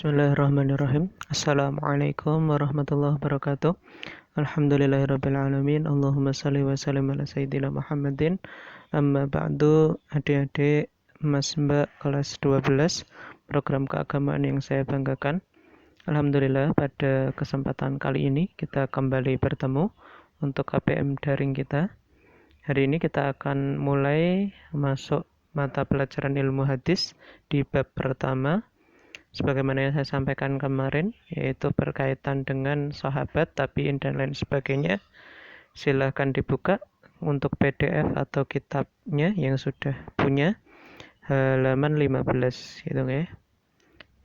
Bismillahirrahmanirrahim. Assalamualaikum warahmatullahi wabarakatuh. Alhamdulillahirrabbilalamin. Allahumma salli wa sallim ala sayyidina Muhammadin. Amma ba'du, adik-adik Mas Mbak kelas 12 program keagamaan yang saya banggakan. Alhamdulillah pada kesempatan kali ini kita kembali bertemu untuk KPM daring kita. Hari ini kita akan mulai masuk mata pelajaran ilmu hadis di bab pertama. Sebagaimana yang saya sampaikan kemarin, yaitu berkaitan dengan sahabat, tabi'in, dan lain sebagainya. Silahkan dibuka untuk PDF atau kitabnya yang sudah punya, halaman 15 gitu ya.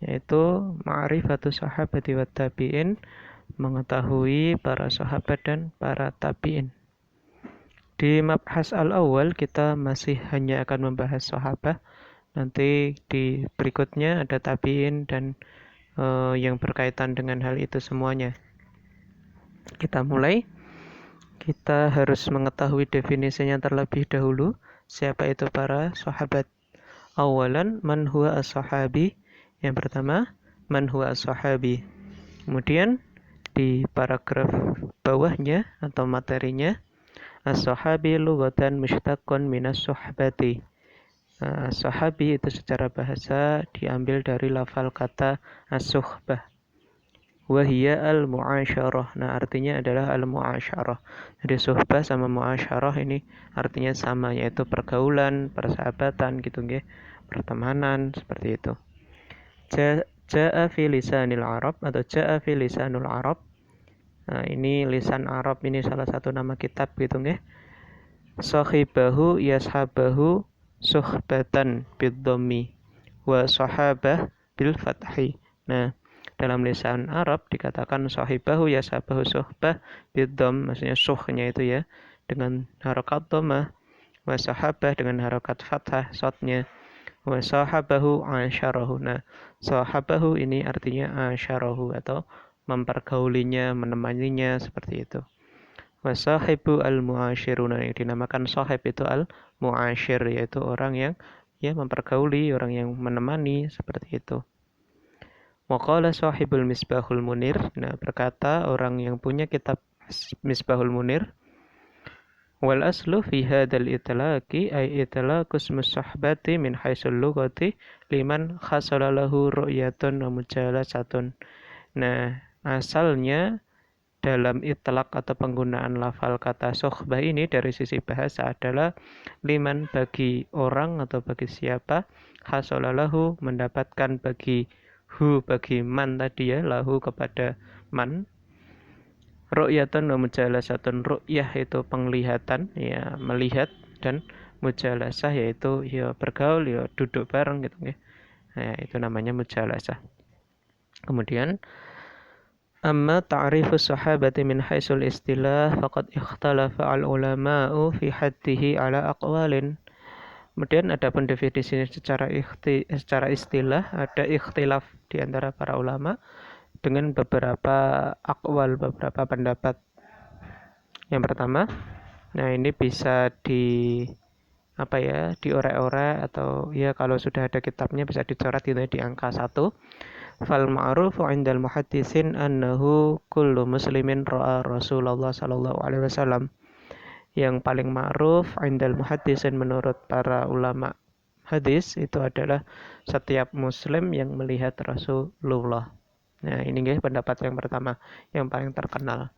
Yaitu Ma'rifatus sahabati wa tabi'in, mengetahui para sahabat dan para tabi'in. Di mabhas al-awwal kita masih hanya akan membahas sahabat. Nanti di berikutnya ada tabi'in dan yang berkaitan dengan hal itu semuanya. Kita mulai. Kita harus mengetahui definisinya terlebih dahulu. Siapa itu para sahabat? Awalan, man huwa as-sahabi. Yang pertama, man huwa as-sahabi. Kemudian di paragraf bawahnya atau materinya, as-sahabi lughatan mushtaqun minas suhbati. Sahabi itu secara bahasa diambil dari lafal kata as-suhbah. Wahiyya al-mu'asyarah. Nah, artinya adalah al-mu'asyarah. Jadi suhbah sama mu'asyarah ini artinya sama, yaitu pergaulan, persahabatan gitu nggih, pertemanan seperti itu. Ja'a fi lisanil Arab atau ja'a fi lisanul Arab. Nah, ini lisan Arab, ini salah satu nama kitab gitu nggih. Sahibahu yashabahu suhbatan bid-dhammi wa sahabah bil fathi. Nah, dalam lisan Arab dikatakan sahibahu yashabahu suhbah bid-dhamm, maksudnya suhnya itu ya dengan harakat dhammah, wa sahabah dengan harakat fathah shadnya, wa sahabahu asyarahu. Nah, sahabahu ini artinya asyarahu atau mempergaulinya, menemaninya seperti itu. Wasahibu al-mu'asyiruna, yang dinamakan sahib itu al-mu'asyir, yaitu orang yang mempergauli, orang yang menemani seperti itu. Waqala sahibul misbahul munir. Nah, berkata orang yang punya kitab Misbahul Munir, wal aslu fi hadzal itlaqi ay itlaqus musahbati min haitsul lughati liman khasala lahu ru'yatun wa mujalasatun. Nah, asalnya dalam itlaq atau penggunaan lafal kata suhbah ini dari sisi bahasa adalah liman, bagi orang atau bagi siapa, hasolalahu, mendapatkan, bagi hu, bagi man tadi ya, lahu kepada man, ru'yatun wa mujalasatun. Ru'yah itu penglihatan, ya melihat, dan mujalasah yaitu ya bergaul, ya duduk bareng gitu ya. Nah, itu namanya mujalasah. Kemudian amma ta'rifus sahabati min haisul istilah faqad ikhtalafa al-ulama'u fi haddihi ala aqwalin. Kemudian adapun definisi secara istilah ada ikhtilaf di antara para ulama dengan beberapa aqwal, beberapa pendapat. Yang pertama, nah ini bisa diorek-orek atau ya kalau sudah ada kitabnya bisa dicoret gitu di angka 1. Fal ma'rufu 'indal muhaddisin annahu kullu muslimin ra'a Rasulullah sallallahu alaihi wasallam. Yang paling ma'ruf 'indal muhaddisin menurut para ulama hadis itu adalah setiap muslim yang melihat Rasulullah. Nah, ini guys pendapat yang pertama, yang paling terkenal.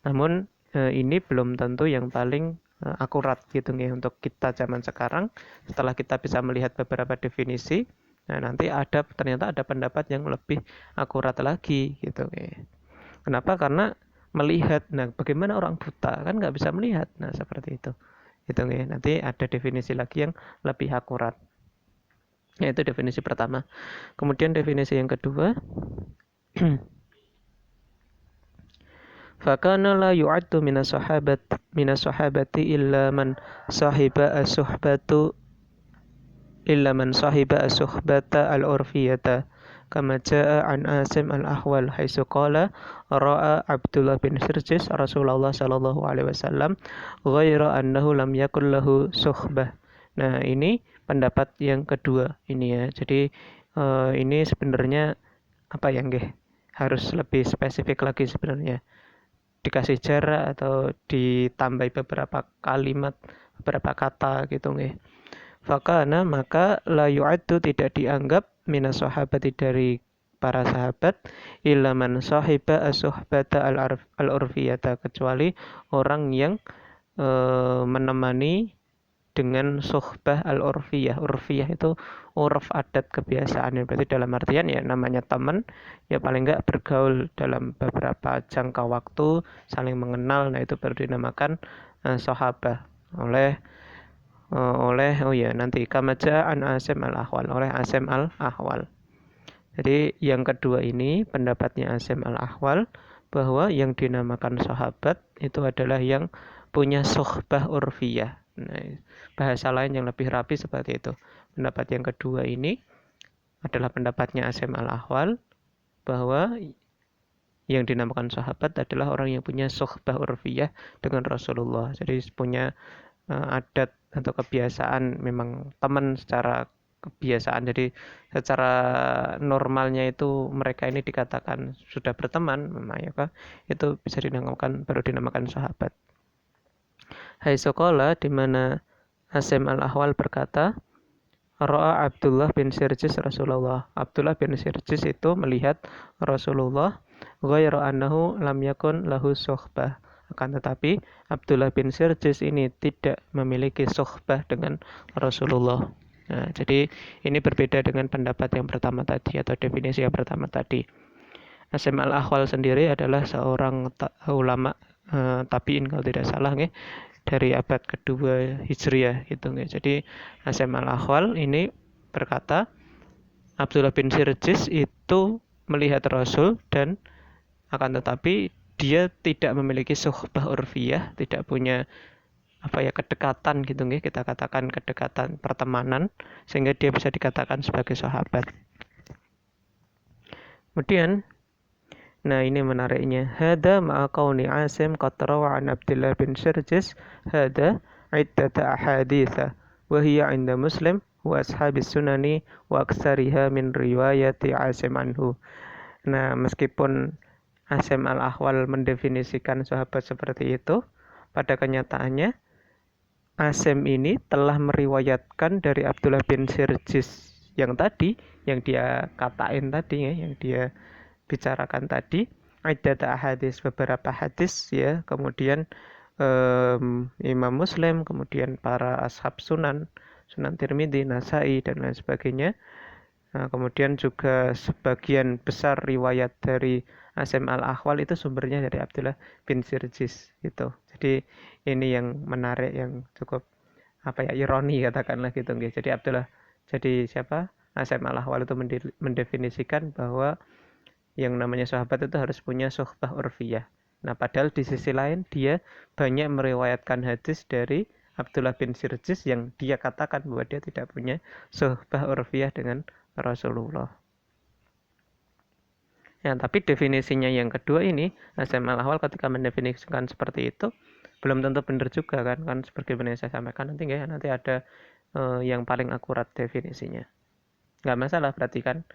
Namun ini belum tentu yang paling akurat gitu nih untuk kita zaman sekarang. Setelah kita bisa melihat beberapa definisi, nah nanti ternyata ada pendapat yang lebih akurat lagi gitu. Kenapa? Karena melihat, nah bagaimana orang buta kan nggak bisa melihat, nah seperti itu. Gitu ya. Nanti ada definisi lagi yang lebih akurat. Yaitu definisi pertama. Kemudian definisi yang kedua, fakana la yu'addu minas sahabati illa man sahiba as-suhbata al-urfiyata kama jaa an Asim al-Ahwal haitsu qala ra'a Abdullah bin Sirjis Rasulullah sallallahu alaihi wasallam ghaira annahu lam yakul lahu suhbah. Nah, ini pendapat yang kedua ini ya. Jadi ini sebenarnya harus lebih spesifik lagi sebenarnya, dikasih jarak atau ditambah beberapa kalimat, beberapa kata gitu nggih. Fakana maka la yu'addu tidak dianggap minas sahabati dari para sahabat illa man sahiba as-suhbata al-urfiyata, kecuali orang yang menemani dengan suhbah al-urfiyah. Urfiyah itu uruf adat kebiasaan. Berarti dalam artian ya namanya teman, ya paling enggak bergaul dalam beberapa jangka waktu, saling mengenal. Nah itu baru dinamakan sahabah oleh nanti kamaja an Asim al-Ahwal, oleh Asim al-Ahwal. Jadi yang kedua ini pendapatnya Asim al-Ahwal bahwa yang dinamakan sahabat itu adalah yang punya suhbah urfiyah. Nah, bahasa lain yang lebih rapi seperti itu. Pendapat yang kedua ini adalah pendapatnya Asim al-Ahwal bahwa yang dinamakan sahabat adalah orang yang punya suhbah urfiyah dengan Rasulullah. Jadi punya adat atau kebiasaan memang teman secara kebiasaan. Jadi secara normalnya itu mereka ini dikatakan sudah berteman, maka itu bisa baru dinamakan sahabat. Hai Sokola, di mana Asim al-Ahwal berkata, Ra'a Abdullah bin Sirjis Rasulullah. Abdullah bin Sirjis itu melihat Rasulullah, ghairu annahu lam yakun lahu suhbah. Akan tetapi Abdullah bin Sirjis ini tidak memiliki suhbah dengan Rasulullah. Nah, jadi ini berbeda dengan pendapat yang pertama tadi atau definisi yang pertama tadi. Asim al-Ahwal sendiri adalah seorang ulama tabi'in kalau tidak salah nih, dari abad kedua Hijriah gitu nih. Jadi Asim al-Ahwal ini berkata Abdullah bin Sirjis itu melihat Rasul dan akan tetapi dia tidak memiliki suhbah urfiyah, tidak punya kedekatan gitu nih, kita katakan kedekatan pertemanan sehingga dia bisa dikatakan sebagai sahabat. Kemudian nah ini menariknya. Hada ma'a qauni Asim qad rawa an Abdullah bin Sirjis hada iddata ahaditha wa hiya 'inda Muslim wa ashabis sunani wa aktsariha min riwayati Asim anhu. Nah, meskipun Asim al-Ahwal mendefinisikan sahabat seperti itu, pada kenyataannya Asim ini telah meriwayatkan dari Abdullah bin Sirjis yang tadi, yang dia katain tadi ya, yang dia bicarakan tadi, ada hadis, beberapa hadis ya, kemudian Imam Muslim, kemudian para ashab Sunan Tirmidzi, Nasai dan lain sebagainya. Nah, kemudian juga sebagian besar riwayat dari Asim al-Ahwal itu sumbernya dari Abdullah bin Sirjis gitu. Jadi ini yang menarik, yang cukup ironi katakanlah gitu. Jadi siapa? Asim al-Ahwal itu mendefinisikan bahwa yang namanya sahabat itu harus punya suhbah urfiyah. Nah, padahal di sisi lain dia banyak meriwayatkan hadis dari Abdullah bin Sirjis yang dia katakan bahwa dia tidak punya suhbah urfiyah dengan Rasulullah. Ya, tapi definisinya yang kedua ini, Asim al-Ahwal ketika mendefinisikan seperti itu, belum tentu benar juga kan seperti yang saya sampaikan nanti ada yang paling akurat definisinya. Nggak masalah berarti kan.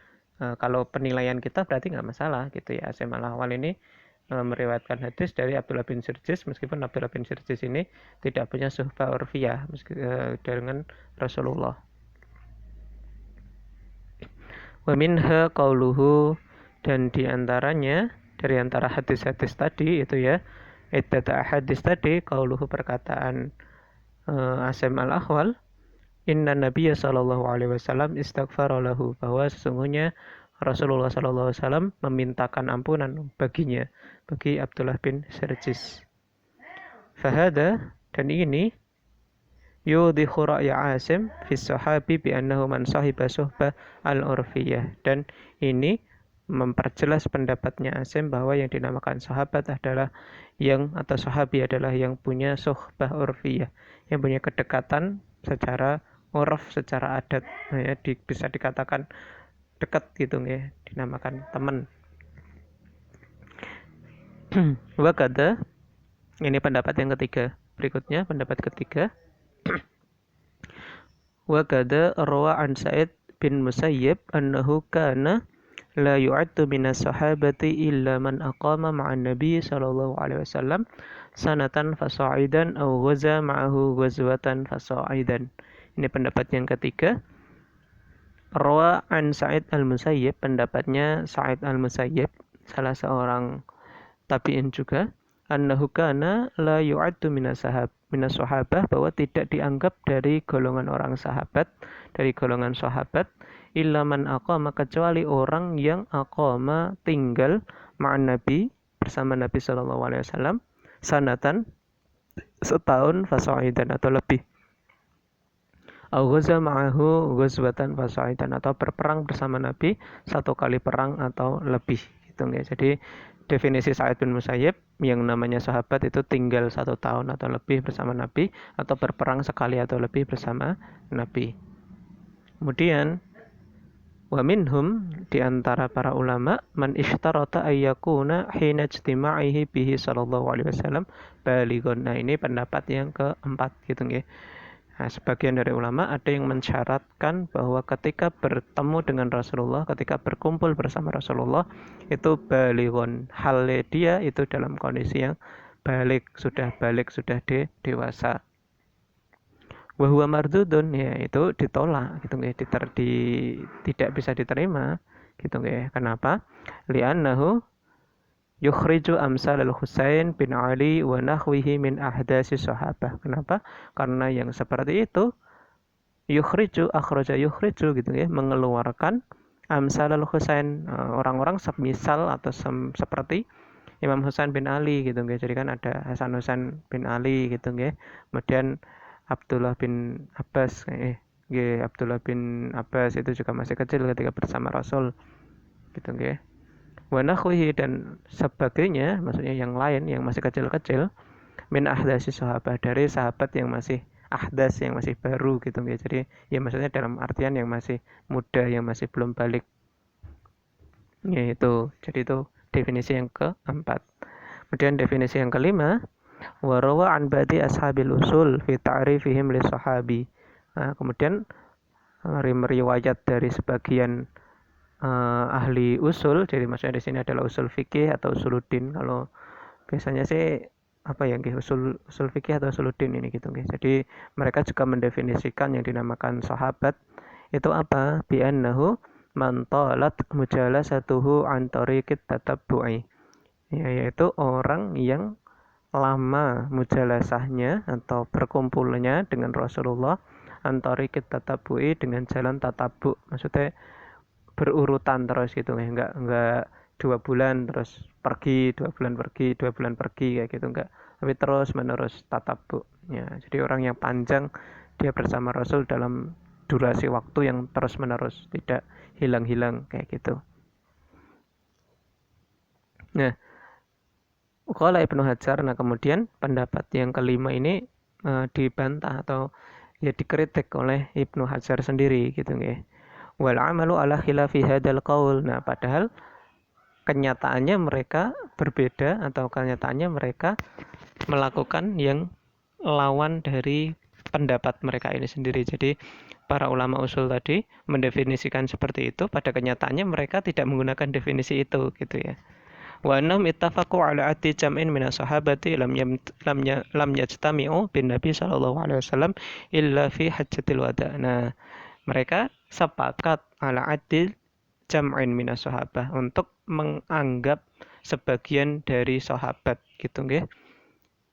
Kalau penilaian kita berarti nggak masalah gitu ya. Asim al-Ahwal ini meriwayatkan hadis dari Abdullah bin Sirjis, meskipun Abdullah bin Sirjis ini tidak punya suhbah urfiyah dengan Rasulullah. Wa minha qauluhu, dan diantaranya dari antara hadis-hadis tadi itu ya, iddata hadis tadi, qauluhu perkataan Asim al-Ahwal, Inna Nabiya sallallahu alaihi wasallam istaghfara lahu, bahwa sesungguhnya Rasulullah sallallahu alaihi wasallam memintakan ampunan baginya, bagi Abdullah bin Sirjis. Fahada, dan ini yudhihu ra'ya Asim fi sahabi bi annahu man sahiba suhbah al-urfiyah, dan ini memperjelas pendapatnya Asim bahwa yang dinamakan sahabat adalah atau sahabi adalah yang punya suhbah urfiyah, yang punya kedekatan secara uruf, secara adat ya, bisa dikatakan dekat gitu ya, dinamakan teman. Wakada, ini pendapat yang ketiga. Berikutnya pendapat ketiga. Wakada rawa an Sa'id bin Musayyib annahu kana la yu'addu minas sahabati illa man aqama ma'an nabi sallallahu alaihi wasallam sanatan fasa'idan aw ghaza ma'ahu ghazwatan fasa'idan. Ini pendapat yang ketiga. Rawa an Sa'id al-Musayyib, pendapatnya Sa'id al-Musayyib, salah seorang tabi'in juga, annahu kana la yu'addu minas sahabah, bahwa tidak dianggap dari golongan orang sahabat, dari golongan sahabat, illa man aqama, kecuali orang yang aqama tinggal ma'an Nabi, bersama Nabi sallallahu alaihi wasallam, sanatan, setahun, fasa'idan atau lebih. Au ghaza ma'ahu ghazwatan fasa'idan, atau berperang bersama Nabi satu kali perang atau lebih gitu ya. Jadi definisi Sa'id bin Musayyib, yang namanya sahabat itu tinggal 1 tahun atau lebih bersama Nabi, atau berperang sekali atau lebih bersama Nabi. Kemudian wa minhum, di antara para ulama, man ishtarata ayyakuna hina ijtima'ihi bihi sallallahu alaihi wasallam balighun. Nah, ini pendapat yang keempat gitu ya. Nah, sebagian dari ulama ada yang mensyaratkan bahwa ketika bertemu dengan Rasulullah, ketika berkumpul bersama Rasulullah, itu balighun, halnya dia itu dalam kondisi yang balik, sudah dewasa. Wa huwa mardudun, ya itu ditolak gitu ya, tidak bisa diterima gitu ya. Kenapa? Li'annahu yukhriju amsal al-Husain bin Ali wa nahwihi min ahdasi sahabah. Kenapa? Karena yang seperti itu akhraja yukhriju gitu ya, mengeluarkan amsal al-Husain, orang-orang semisal atau seperti Imam Husain bin Ali gitu ya. Jadi kan ada Hasan Husain bin Ali gitu ya. Kemudian Abdullah bin Abbas, Abdullah bin Abbas itu juga masih kecil ketika bersama Rasul gitu ya. Wa nakhwihi, dan sebagainya, maksudnya yang lain yang masih kecil-kecil, min ahdasi sahabat, dari sahabat yang masih ahdas, yang masih baru gitu ya. Jadi ya maksudnya dalam artian yang masih muda, yang masih belum balik. Ya itu. Jadi itu definisi yang keempat. Kemudian definisi yang kelima, wa rawa an ba'di ashabil usul fi ta'rifihim li sahabi. Nah, kemudian riwayat dari sebagian ahli usul, jadi maksudnya di sini adalah usul fikih atau usuluddin. Kalau biasanya sih apa ya, usul fikih atau usuluddin ini gitu guys. Jadi mereka juga mendefinisikan yang dinamakan sahabat itu apa? Bi annahu man talat mujalasatuhu an tariqit tatabbu'i. Ya, yaitu orang yang lama mujalasahnya atau berkumpulnya dengan Rasulullah antariqit tatabbu'i, dengan jalan tatabbu. Maksudnya berurutan terus gitu ya, enggak 2 bulan terus pergi, 2 bulan pergi, 2 bulan pergi kayak gitu, enggak, tapi terus menerus tatabbu ya. Jadi orang yang panjang dia bersama Rasul dalam durasi waktu yang terus menerus, tidak hilang-hilang kayak gitu. Nah, qala Ibnu Hajar, nah kemudian pendapat yang kelima ini dibantah atau ya dikritik oleh Ibnu Hajar sendiri gitu ya. Wal amalu ala khilafi hadzal qaul. Nah, padahal kenyataannya mereka berbeda, atau kenyataannya mereka melakukan yang lawan dari pendapat mereka ini sendiri. Jadi para ulama usul tadi mendefinisikan seperti itu, pada kenyataannya mereka tidak menggunakan definisi itu gitu ya. Wa annahum ittafaqu ala ati jam'in min sahabati lam yajtami'u bin Nabi sallallahu alaihi wasallam illa fi hajjatil wada. Nah, mereka sepakat ala adil jam'in minas sahabah, untuk menganggap sebagian dari sahabat gitu nggih.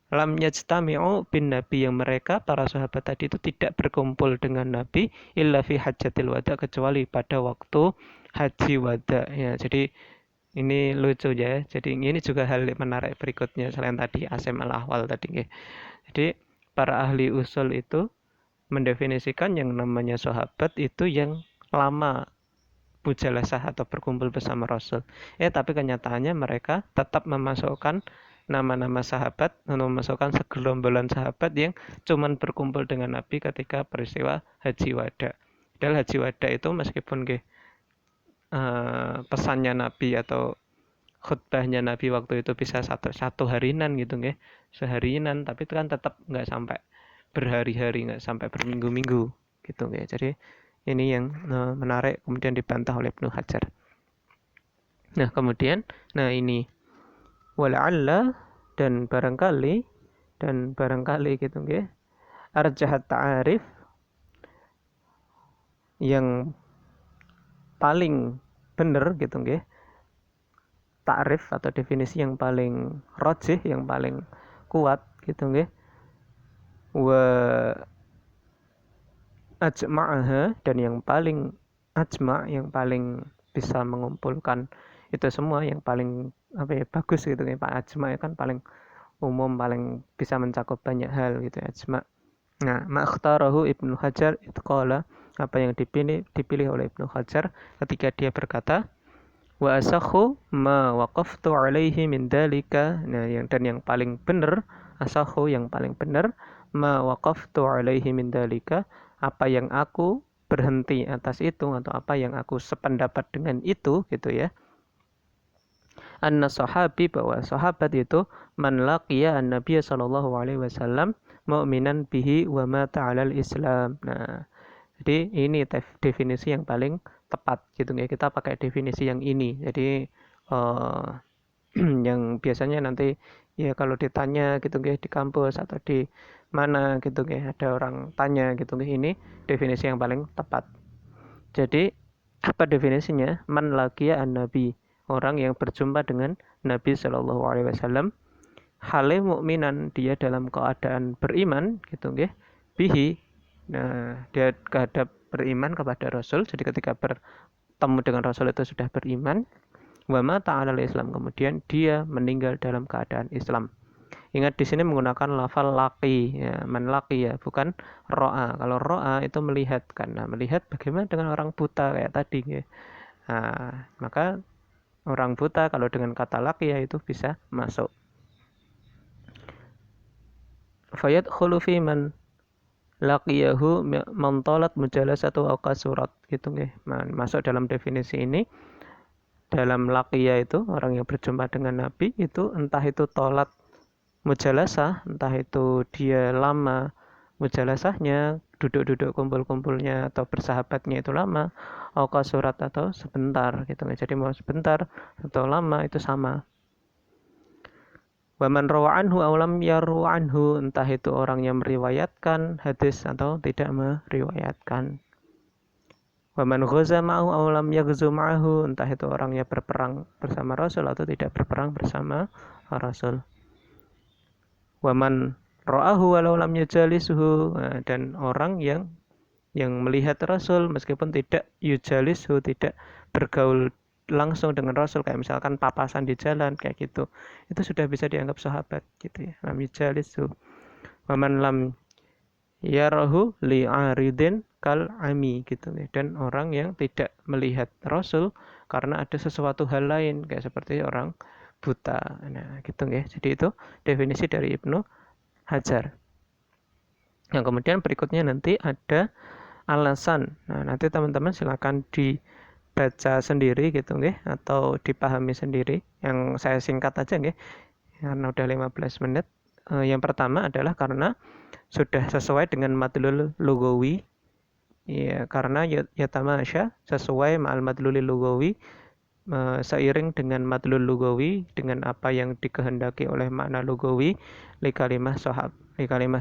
Lam yajtami'u bin Nabi, yang mereka para sahabat tadi itu tidak berkumpul dengan Nabi illa fi hajjatil wada, kecuali pada waktu haji wada ya. Jadi ini lucu ya. Jadi ini juga hal menarik berikutnya selain tadi Asim al-Ahwal tadi nggih. Jadi para ahli usul itu mendefinisikan yang namanya sahabat itu yang lama mujalasah atau berkumpul bersama Rasul. Tapi kenyataannya mereka tetap memasukkan nama-nama sahabat, memasukkan segerombolan sahabat yang cuman berkumpul dengan Nabi ketika peristiwa Haji Wada. Padahal Haji Wada itu meskipun pesannya Nabi atau khutbahnya Nabi waktu itu bisa satu harinan gitu nggih, seharinan, tapi itu kan tetap nggak sampai berhari-hari, nggak sampai berminggu-minggu gitu ya. Jadi ini yang menarik kemudian dibantah oleh Ibnu Hajar. Nah, kemudian ini wala'alla dan barangkali gitu nggih. Arjahat ta'arif yang paling bener gitu nggih. Ta'rif atau definisi yang paling rajih, yang paling kuat gitu nggih. Wa ajma'aha, dan yang paling yang paling bisa mengumpulkan itu semua, yang paling bagus gitu ya. Pak ajma kan paling umum, paling bisa mencakup banyak hal gitu ajma. Nah, makhtarahu Ibnu Hajar itu qala, apa yang dipilih oleh Ibnu Hajar ketika dia berkata wa asakhu ma waqaftu alaihi min dalika. Nah, yang paling benar, asakhu yang paling benar, ma waqaftu alaihi min dalika, apa yang aku berhenti atas itu atau apa yang aku sependapat dengan itu gitu ya. Anna sahabi, bahwa sahabat itu man laqiya an-nabiy sallallahu alaihi wasallam mu'minan bihi wa mata 'alal Islam. Nah, jadi ini definisi yang paling tepat gitu ya. Kita pakai definisi yang ini. Jadi yang biasanya nanti ya kalau ditanya gitu ya di kampus atau di mana gitu ya, ada orang tanya gitu ya, ini definisi yang paling tepat. Jadi apa definisinya? Man laqiya an-nabi, orang yang berjumpa dengan Nabi Shallallahu alaihi wasallam, hale mukminan, dia dalam keadaan beriman gitu nggih, bihi, nah dia kehadap beriman kepada Rasul. Jadi ketika bertemu dengan Rasul itu sudah beriman. Wa mata 'alal Islam, kemudian dia meninggal dalam keadaan Islam. Ingat di sini menggunakan lafal laki ya, man laki ya, bukan ro'a. Kalau ro'a itu melihat, karena melihat bagaimana dengan orang buta kayak tadi ya. Nah, maka orang buta kalau dengan kata laki ya itu bisa masuk. Fayad khulufi man laqiyahu mantolat mujalasatu au kasurat gitu nggih. Masuk dalam definisi ini. Dalam laqiya itu orang yang berjumpa dengan Nabi itu, entah itu tolat mujalasah, entah itu dia lama mujalasahnya, duduk-duduk kumpul-kumpulnya atau bersahabatnya itu lama, auqa surat atau sebentar gitu. Jadi mau sebentar atau lama itu sama. Waman rawa anhu awlam yaru anhu, entah itu orang yang meriwayatkan hadis atau tidak meriwayatkan. Waman ghaza ma'ahu aw lam yaghzu ma'ahu, entah itu orang yang berperang bersama Rasul atau tidak berperang bersama Rasul. Waman ra'ahu walau lam yujalisuhu, dan orang yang melihat Rasul meskipun tidak yujalisuhu, tidak bergaul langsung dengan Rasul, kayak misalkan papasan di jalan kayak gitu, itu sudah bisa dianggap sahabat gitu ya. Lam yujalisuhu. Waman lam yarahu li'aridin kal ami gitu ya. Dan orang yang tidak melihat Rasul karena ada sesuatu hal lain, kayak seperti orang buta. Nah, gitu ya. Jadi itu definisi dari Ibnu Hajar. Yang kemudian berikutnya nanti ada alasan. Nah, nanti teman-teman silakan dibaca sendiri gitu nggih, atau dipahami sendiri. Yang saya singkat aja nggih, karena udah 15 menit. Yang pertama adalah karena sudah sesuai dengan madlul lugawi ya, karena yatamasya sesuai ma'al madlul lugawi, seiring dengan madlul lugawi, dengan apa yang dikehendaki oleh makna lugawi, li kalimah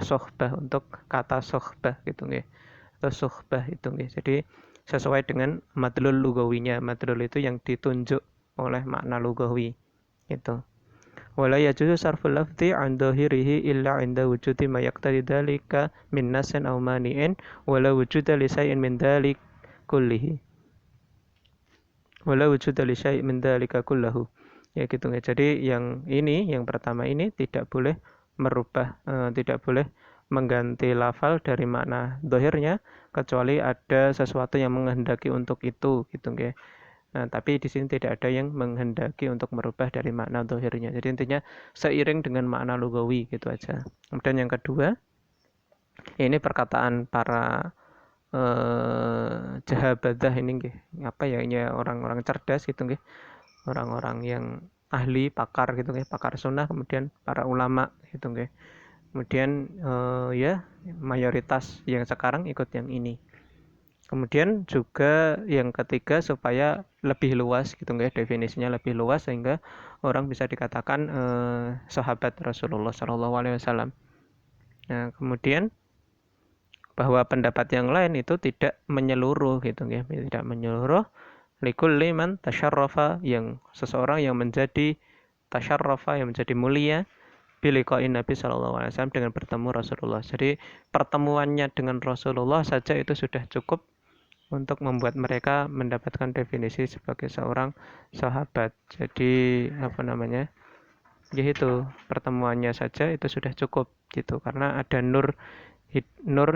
sohbah, untuk kata sohbah gitu nggih, atau sohbah itu nggih. Jadi sesuai dengan madlul lugawinya. Madlul itu yang ditunjuk oleh makna lugawi itu. Wala yajuzu sarful lafzi an dhahirihi illa 'inda wujudi ma yaqtadi dzalika min nasin aw mani'in wala wujuda li syai'in min dzalik kullihi. Wala wujuda li syai'in min dzalika kullahu. Ya gitu ya. Jadi yang pertama ini tidak boleh merubah, tidak boleh mengganti lafal dari makna dhahirnya kecuali ada sesuatu yang menghendaki untuk itu gitu ya. Nah, tapi di sini tidak ada yang menghendaki untuk merubah dari makna zahirnya. Jadi intinya seiring dengan makna lugawi gitu aja. Kemudian yang kedua, ini perkataan para jahabadah ini nggih. Apa ya, ini orang-orang cerdas gitu nggih. Orang-orang yang ahli, pakar gitu nggih, pakar sunnah, kemudian para ulama gitu nggih. Kemudian ya mayoritas yang sekarang ikut yang ini. Kemudian juga yang ketiga supaya lebih luas gitu ya, definisinya lebih luas sehingga orang bisa dikatakan sahabat Rasulullah Shallallahu Alaihi Wasallam. Nah, kemudian bahwa pendapat yang lain itu tidak menyeluruh gitu ya, tidak menyeluruh. Likulli man tasyarrafa, yang seseorang yang menjadi tasyarrafa, yang menjadi mulia biliqa'in Nabi Shallallahu Alaihi Wasallam, dengan bertemu Rasulullah. Jadi pertemuannya dengan Rasulullah saja itu sudah cukup untuk membuat mereka mendapatkan definisi sebagai seorang sahabat. Jadi apa namanya? Yaitu pertemuannya saja itu sudah cukup gitu, karena ada nur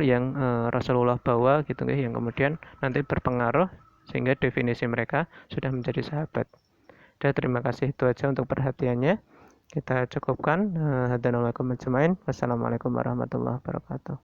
yang Rasulullah bawa gitu ya, yang kemudian nanti berpengaruh sehingga definisi mereka sudah menjadi sahabat. Dan terima kasih, itu aja untuk perhatiannya. Kita cukupkan. Wassalamualaikum warahmatullahi wabarakatuh.